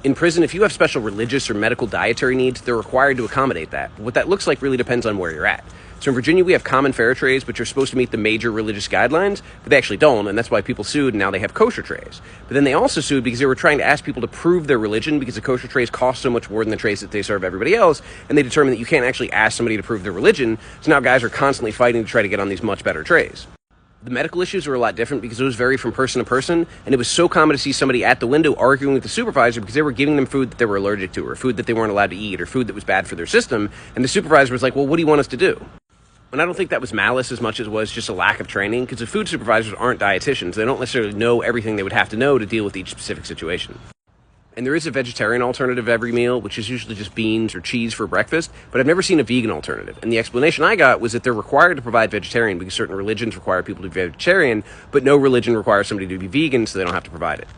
In prison, if you have special religious or medical dietary needs, they're required to accommodate that. What that looks like really depends on where you're at. So in Virginia, we have common fare trays, which are supposed to meet the major religious guidelines, but they actually don't, and that's why people sued, and now they have kosher trays. But then they also sued because they were trying to ask people to prove their religion because the kosher trays cost so much more than the trays that they serve everybody else, and they determined that you can't actually ask somebody to prove their religion, so now guys are constantly fighting to try to get on these much better trays. The medical issues were a lot different because those vary from person to person, and it was so common to see somebody at the window arguing with the supervisor because they were giving them food that they were allergic to, or food that they weren't allowed to eat, or food that was bad for their system, and the supervisor was like, well, what do you want us to do? And I don't think that was malice as much as it was just a lack of training, because the food supervisors aren't dietitians. They don't necessarily know everything they would have to know to deal with each specific situation. And there is a vegetarian alternative every meal, which is usually just beans or cheese for breakfast, but I've never seen a vegan alternative. And the explanation I got was that they're required to provide vegetarian because certain religions require people to be vegetarian, but no religion requires somebody to be vegan, so they don't have to provide it.